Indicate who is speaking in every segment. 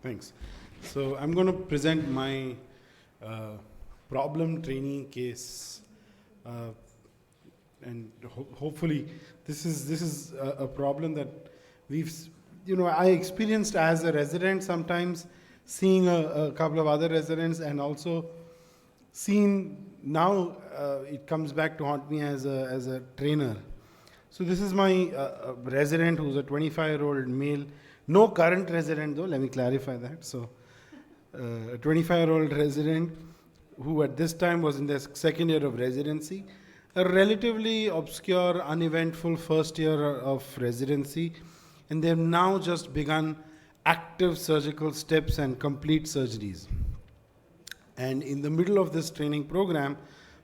Speaker 1: Thanks. So I'm going to present my uh, problem trainee case, uh, and hopefully this is a problem that I experienced as a resident sometimes, seeing a couple of other residents, and also seen now it comes back to haunt me as a trainer. So this is my resident who's a 25-year-old male. No current resident though, let me clarify that. So a 25-year-old resident who at this time was in their second year of residency, a relatively obscure, uneventful first year of residency, and they've now just begun active surgical steps and complete surgeries. And in the middle of this training program,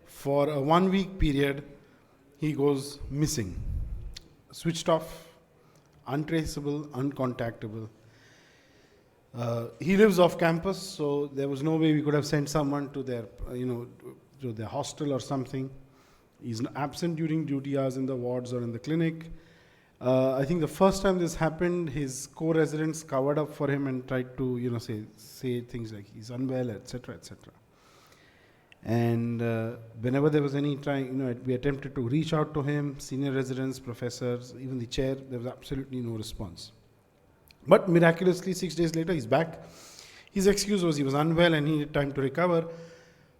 Speaker 1: for a 1 week period, he goes missing, switched off, untraceable, uncontactable. He lives off campus, so there was no way we could have sent someone to their, to their hostel or something. He's absent during duty hours in the wards or in the clinic. I think the first time this happened, his co-residents covered up for him and tried to, say things like he's unwell, etc., etc. And whenever there was any trying, we attempted to reach out to him, senior residents, professors, even the chair, there was absolutely no response. But miraculously, 6 days later, he's back. His excuse was he was unwell and he needed time to recover.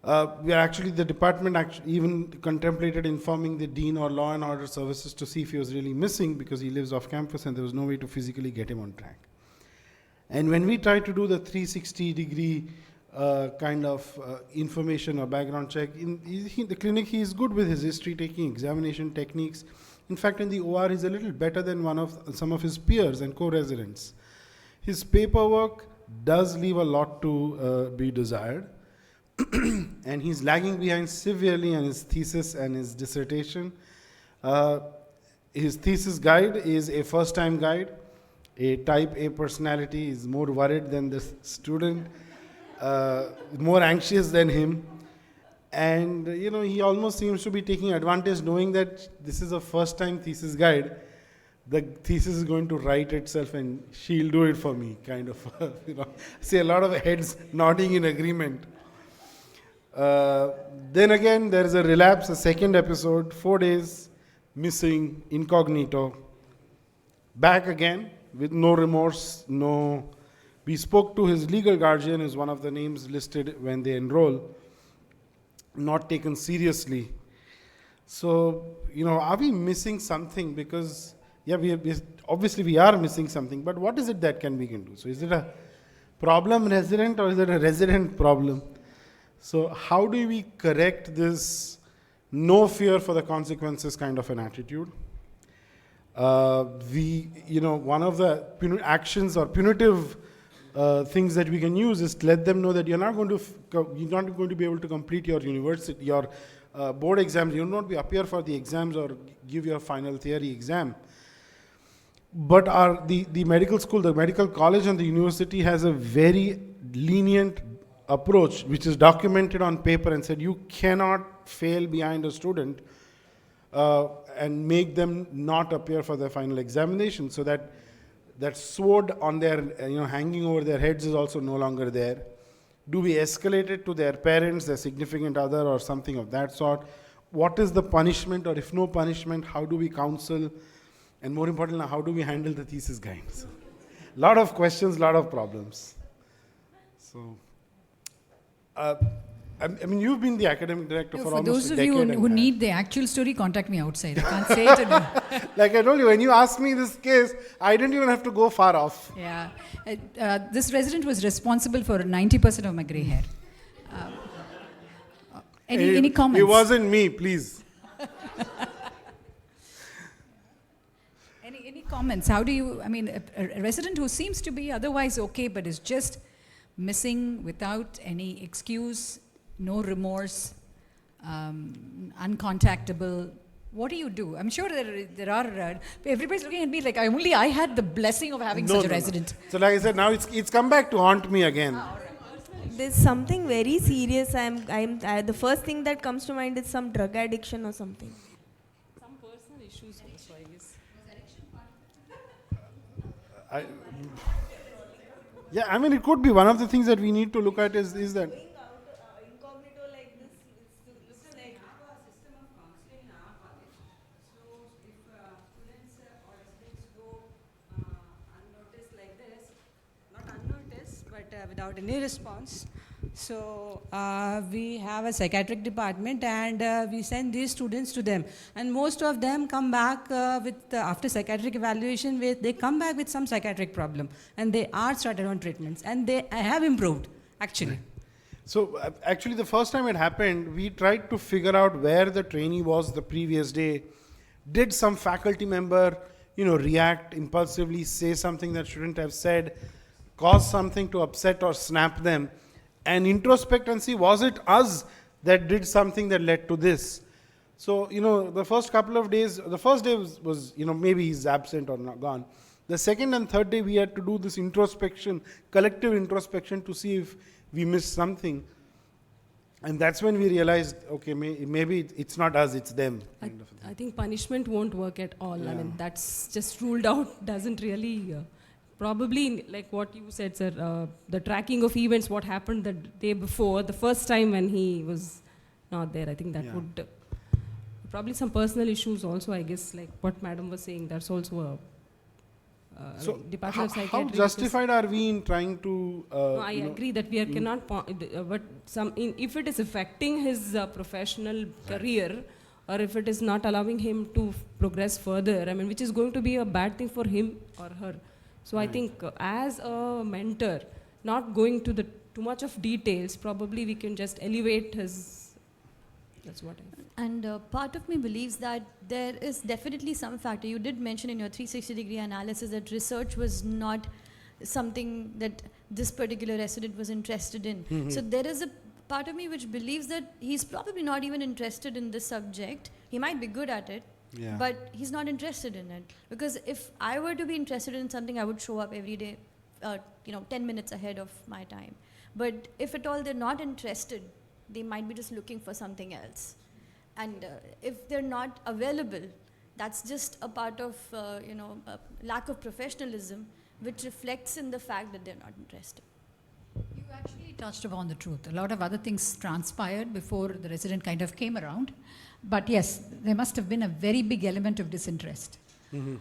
Speaker 1: The department even contemplated informing the dean or law and order services to see if he was really missing, because he lives off campus and there was no way to physically get him on track. And when we tried to do the 360-degree information or background check, in the clinic he is good with his history-taking, examination techniques. In fact, in the OR he's a little better than some of his peers and co-residents. His paperwork does leave a lot to be desired. And he's lagging behind severely on his thesis and his dissertation. His thesis guide is a first-time guide, a type A personality, is more worried than the student, more anxious than him. And, he almost seems to be taking advantage, knowing that this is a first-time thesis guide. The thesis is going to write itself and she'll do it for me, kind of, See a lot of heads nodding in agreement. Then again, there is a relapse, a second episode, 4 days, missing, incognito. Back again, with no remorse, We spoke to his legal guardian, is one of the names listed when they enroll, not taken seriously. So, are we missing something? Because, obviously we are missing something, but what is it that we can do? So is it a problem resident or is it a resident problem? So how do we correct this no fear for the consequences kind of an attitude? One of the actions or punitive things that we can use is to let them know that you're not going to be able to complete your university, your board exams. You'll not be appear for the exams or give your final theory exam. But the medical school, the medical college and the university has a very lenient approach, which is documented on paper and said you cannot fail behind a student and make them not appear for their final examination, so that sword on their hanging over their heads is also no longer there. Do we escalate it to their parents, their significant other, or something of that sort? What is the punishment, or if no punishment, how do we counsel? And more importantly, how do we handle the thesis guidance? A lot of questions, a lot of problems. So you've been the academic director for almost a decade.
Speaker 2: For those of you who need the actual story, contact me outside. I can't say it in
Speaker 1: Like I told you, when you asked me this case, I didn't even have to go far off.
Speaker 2: Yeah. This resident was responsible for 90% of my grey hair. Any comments?
Speaker 1: It wasn't me, please.
Speaker 2: Any comments? How do you, a resident who seems to be otherwise okay, but is just missing without any excuse, no remorse, uncontactable. What do you do? I'm sure there are. Everybody's looking at me like I had the blessing of having such a resident.
Speaker 1: So like I said, now it's come back to haunt me again.
Speaker 3: There's something very serious. The first thing that comes to mind is some drug addiction or something.
Speaker 4: Some personal issues also, I guess.
Speaker 1: Yeah, I mean, it could be one of the things that we need to look at is that.
Speaker 3: Going out incognito like this looks like.
Speaker 5: Have a system of counseling in our college. So if students or residents go unnoticed like this, not unnoticed, but without any response. So we have a psychiatric department and we send these students to them. And most of them come back with, after psychiatric evaluation, they come back with some psychiatric problem. And they are started on treatments. And they have improved, actually.
Speaker 1: So actually, the first time it happened, we tried to figure out where the trainee was the previous day. Did some faculty member, react impulsively, say something that shouldn't have said, cause something to upset or snap them, and introspect and see, was it us that did something that led to this? So, the first couple of days, the first day was maybe he's absent or not gone. The second and third day, we had to do this introspection, collective introspection, to see if we missed something. And that's when we realized, okay, maybe it's not us, it's them. Kind of a thing.
Speaker 4: I think punishment won't work at all. I mean,
Speaker 1: Yeah.
Speaker 4: that's just ruled out, doesn't really. Probably, like what you said, sir, the tracking of events, what happened the day before, the first time when he was not there, I think that
Speaker 1: Yeah.
Speaker 4: would. Probably some personal issues also, I guess, like what madam was saying, that's also a.
Speaker 1: So,
Speaker 4: Department of
Speaker 1: how
Speaker 4: Psychiatry.
Speaker 1: justified are we in trying to?
Speaker 4: No, I agree that we are cannot, but if it is affecting his professional career, or if it is not allowing him to progress further, I mean, which is going to be a bad thing for him or her. So I think as a mentor, not going to the too much of details, probably we can just elevate his. That's what I.
Speaker 6: And part of me believes that there is definitely some factor. You did mention in your 360-degree analysis that research was not something that this particular resident was interested in. So there is a part of me which believes that he's probably not even interested in this subject. He might be good at it,
Speaker 1: Yeah.
Speaker 6: but he's not interested in it. Because if I were to be interested in something, I would show up every day, 10 minutes ahead of my time. But if at all they're not interested, they might be just looking for something else. And if they're not available, that's just a part of, lack of professionalism, which reflects in the fact that they're not interested.
Speaker 2: You actually touched upon the truth. A lot of other things transpired before the resident kind of came around. But yes, there must have been a very big element of disinterest. I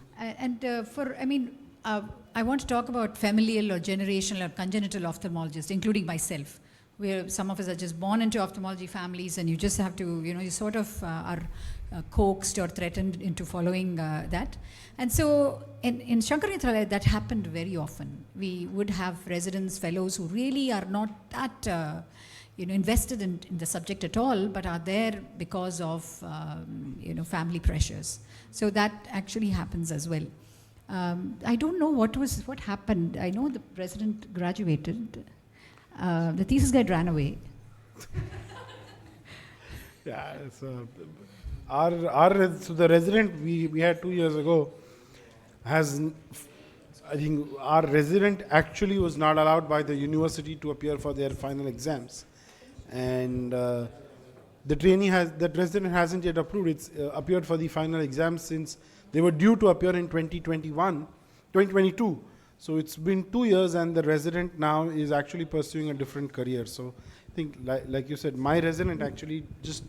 Speaker 2: want to talk about familial or generational or congenital ophthalmologists, including myself, where some of us are just born into ophthalmology families, and you just have to, you sort of are coaxed or threatened into following that. And so in Shankar Nethralaya, that happened very often. We would have residents, fellows who really are not that invested in the subject at all, but are there because of family pressures. So that actually happens as well. I don't know what happened. I know the president graduated. The thesis guide ran away.
Speaker 1: Yeah, so so the resident we had 2 years ago I think our resident actually was not allowed by the university to appear for their final exams, and that resident hasn't yet appeared for the final exams since they were due to appear in 2022. So it's been 2 years, and the resident now is actually pursuing a different career. So I think, like you said, my resident actually just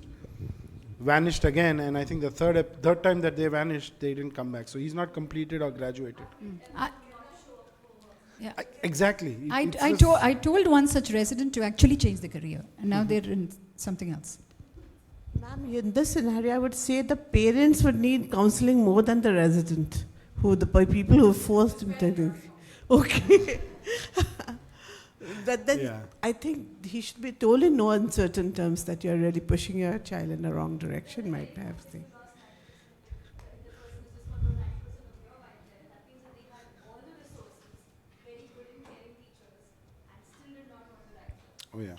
Speaker 1: vanished again, and I think the third time that they vanished, they didn't come back. So he's not completed or graduated. Exactly.
Speaker 2: I told one such resident to actually change the career, and now they're in something else.
Speaker 7: Ma'am, in this scenario, I would say the parents would need counseling more than the resident, people who forced him to do. Okay.
Speaker 1: Yeah.
Speaker 7: I think he should be told in no uncertain terms that you're really pushing your child in the wrong direction, might have thing.
Speaker 1: Oh yeah.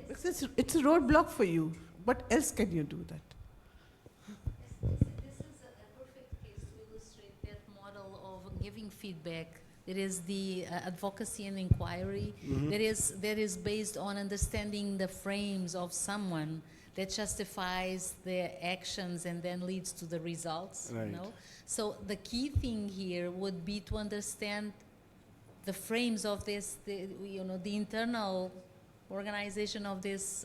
Speaker 7: It's a roadblock for you. What else can you do that?
Speaker 8: This is a perfect case to illustrate that model of giving feedback. There is the advocacy and inquiry. That is based on understanding the frames of someone that justifies their actions and then leads to the results.
Speaker 1: Right.
Speaker 8: So the key thing here would be to understand the frames of this, the internal organization of this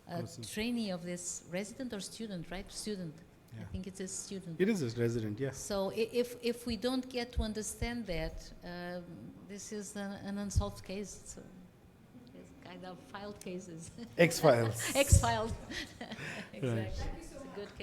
Speaker 1: Person.
Speaker 8: trainee, of this resident or student, right? Student. I
Speaker 1: Yeah.
Speaker 8: think it's a student.
Speaker 1: It is a resident, yes.
Speaker 8: So if we don't get to understand that, this is an unsolved case. So it's kind of filed cases,
Speaker 1: X-Files.
Speaker 8: X-filed. Exactly. It's a good case.